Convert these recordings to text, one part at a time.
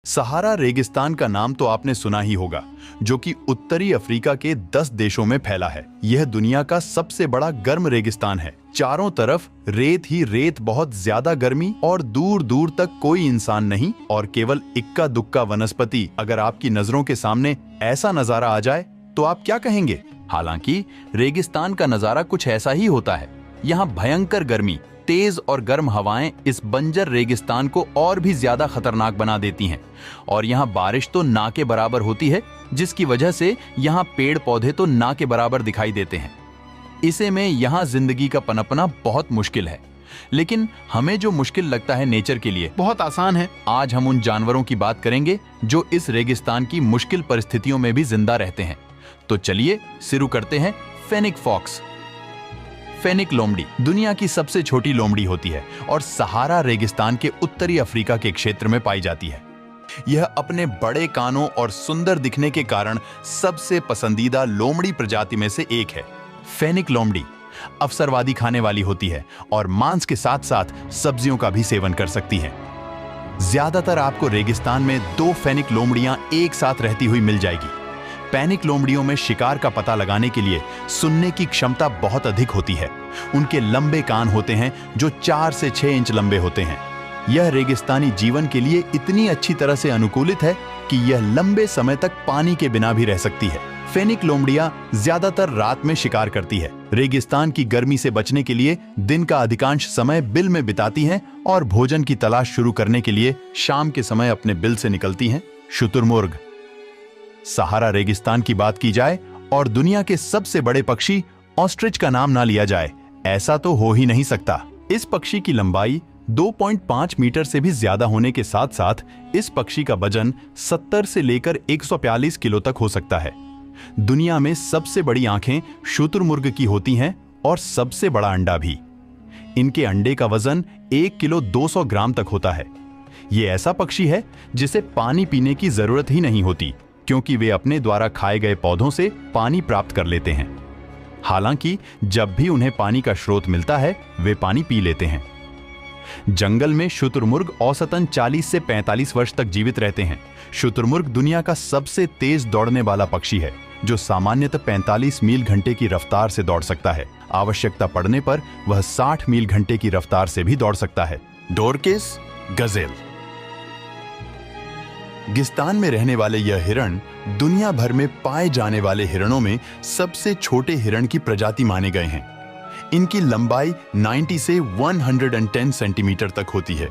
सहारा रेगिस्तान का नाम तो आपने सुना ही होगा, जो कि उत्तरी अफ्रीका के 10 देशों में फैला है। यह दुनिया का सबसे बड़ा गर्म रेगिस्तान है। चारों तरफ रेत ही रेत, बहुत ज्यादा गर्मी और दूर दूर तक कोई इंसान नहीं और केवल इक्का दुक्का वनस्पति। अगर आपकी नजरों के सामने ऐसा नजारा आ जाए तो आप क्या कहेंगे? हालांकि रेगिस्तान का नजारा कुछ ऐसा ही होता है। यहाँ भयंकर गर्मी, तेज और गर्म हवाएं इस बंजर रेगिस्तान को और भी ज्यादा खतरनाक बना देती हैं और यहाँ बारिश तो ना के बराबर होती है, जिसकी वजह से यहाँ पेड़ पौधे तो ना के बराबर दिखाई देते हैं। इसे में यहाँ जिंदगी का पनपना बहुत मुश्किल है। लेकिन हमें जो मुश्किल लगता है नेचर के लिए बहुत आसान है। आज हम उन जानवरों की बात करेंगे जो इस रेगिस्तान की मुश्किल परिस्थितियों में भी जिंदा रहते हैं। तो चलिए शुरू करते हैं। Fennec fox. फेनिक लोमड़ी दुनिया की सबसे छोटी लोमड़ी होती है और सहारा रेगिस्तान के उत्तरी अफ्रीका के क्षेत्र में पाई जाती है। यह अपने बड़े कानों और सुंदर दिखने के कारण सबसे पसंदीदा लोमड़ी प्रजाति में से एक है। फेनिक लोमड़ी अवसरवादी खाने वाली होती है और मांस के साथ साथ सब्जियों का भी सेवन कर सकती है। ज्यादातर आपको रेगिस्तान में 2 फेनिक लोमड़ियां एक साथ रहती हुई मिल जाएगी। फेनिक लोमड़ियों में शिकार का पता लगाने के लिए सुनने की क्षमता बहुत अधिक होती है। उनके लंबे कान होते हैं जो 4 से 6 इंच लंबे होते हैं। यह रेगिस्तानी जीवन के लिए इतनी अच्छी तरह से अनुकूलित है कि यह लंबे समय तक पानी के बिना भी रह सकती है। फेनिक लोमड़ियां ज्यादातर रात में शिकार करती है। रेगिस्तान की गर्मी से बचने के लिए दिन का अधिकांश समय बिल में बिताती हैं और भोजन की तलाश शुरू करने के लिए शाम के समय अपने बिल से निकलती हैं। शुतुरमुर्ग। सहारा रेगिस्तान की बात की जाए और दुनिया के सबसे बड़े पक्षी ऑस्ट्रिच का नाम ना लिया जाए, ऐसा तो हो ही नहीं सकता। इस पक्षी की लंबाई 2.5 मीटर से भी ज्यादा होने के साथ साथ इस पक्षी का वजन 70 से लेकर 142 किलो तक हो सकता है। दुनिया में सबसे बड़ी आंखें शुतुरमुर्ग की होती हैं और सबसे बड़ा अंडा भी। इनके अंडे का वजन 1 किलो 200 ग्राम तक होता है। ये ऐसा पक्षी है जिसे पानी पीने की जरूरत ही नहीं होती, क्योंकि वे अपने द्वारा खाए गए पौधों से पानी प्राप्त कर लेते हैं। हालांकि जब भी उन्हें पानी का स्रोत मिलता है वे पानी पी लेते हैं। जंगल में शुतुरमुर्ग औसतन 40 से 45 वर्ष तक जीवित रहते हैं। शुतुरमुर्ग दुनिया का सबसे तेज दौड़ने वाला पक्षी है, जो सामान्यतः 45 मील घंटे की रफ्तार से दौड़ सकता है। आवश्यकता पड़ने पर वह 60 मील घंटे की रफ्तार से भी दौड़ सकता है। डोरकेस गजेल। गिस्तान में रहने वाले यह हिरण दुनिया भर में पाए जाने वाले हिरणों में सबसे छोटे हिरण की प्रजाति माने गए हैं। इनकी लंबाई 90 से 110 सेंटीमीटर तक होती है।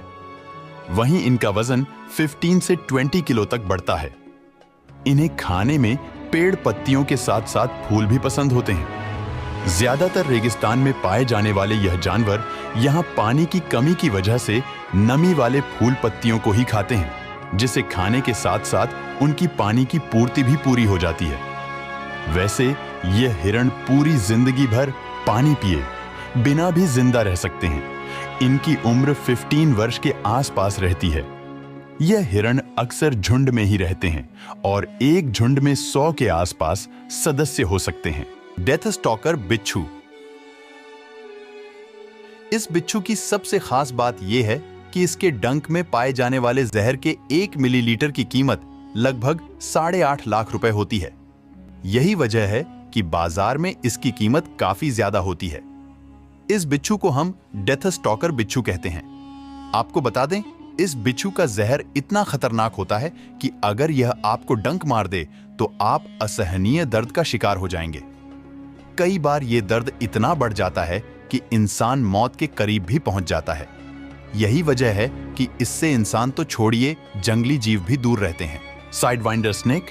वहीं इनका वजन 15 से 20 किलो तक बढ़ता है। इन्हें खाने में पेड़ पत्तियों के साथ साथ फूल भी पसंद होते हैं। ज्यादातर रेगिस्तान में पाए जाने वाले यह जानवर यहाँ पानी की कमी की वजह से नमी वाले फूल पत्तियों को ही खाते हैं, जिसे खाने के साथ साथ उनकी पानी की पूर्ति भी पूरी हो जाती है। वैसे यह हिरण पूरी जिंदगी भर पानी पिए बिना भी जिंदा रह सकते हैं। इनकी उम्र 15 वर्ष के आसपास रहती है। यह हिरण अक्सर झुंड में ही रहते हैं और एक झुंड में 100 के आसपास सदस्य हो सकते हैं। डेथ स्टॉकर बिच्छू। इस बिच्छू की सबसे खास बात यह है कि इसके डंक में पाए जाने वाले जहर के 1 मिलीलीटर की कीमत लगभग 8.5 लाख रुपए होती है। यही वजह है कि बाजार में इसकी कीमत काफी ज्यादा होती है। इस बिच्छू को हम डेथ स्टॉकर बिच्छू कहते हैं। आपको बता दें, इस बिच्छू का जहर इतना खतरनाक होता है कि अगर यह आपको डंक मार दे तो आप असहनीय दर्द का शिकार हो जाएंगे। कई बार यह दर्द इतना बढ़ जाता है कि इंसान मौत के करीब भी पहुंच जाता है। यही वजह है कि इससे इंसान तो छोड़िए, जंगली जीव भी दूर रहते हैं। साइडवाइंडर स्नेक।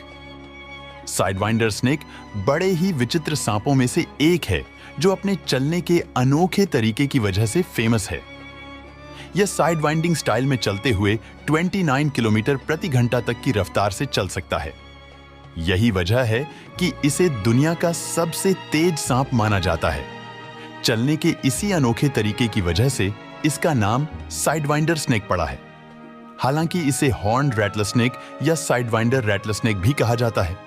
साइडवाइंडर स्नेक बड़े ही विचित्र सांपों में से एक है, जो अपने चलने के अनोखे तरीके की वजह से फेमस है। यह साइड वाइंडिंग स्टाइल में चलते हुए 29 किलोमीटर प्रति घंटा तक की रफ्तार से चल सकता है। यही वजह है कि इसे दुनिया का सबसे तेज सांप माना जाता है। चलने के इसी अनोखे तरीके की वजह से इसका नाम साइडवाइंडर स्नेक पड़ा है। हालांकि इसे हॉर्न्ड रैटलस्नेक या साइडवाइंडर रैटलस्नेक भी कहा जाता है।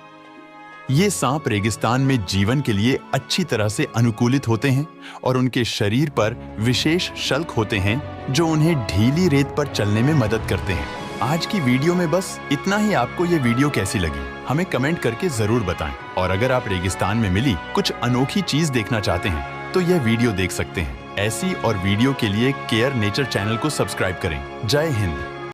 ये सांप रेगिस्तान में जीवन के लिए अच्छी तरह से अनुकूलित होते हैं और उनके शरीर पर विशेष शल्क होते हैं जो उन्हें ढीली रेत पर चलने में मदद करते हैं। आज की वीडियो में बस इतना ही। आपको ये वीडियो कैसी लगी हमें कमेंट करके जरूर बताएं। और अगर आप रेगिस्तान में मिली कुछ अनोखी चीज देखना चाहते हैं तो यह वीडियो देख सकते हैं। ऐसी और वीडियो के लिए केयर नेचर चैनल को सब्सक्राइब करें। जय हिंद।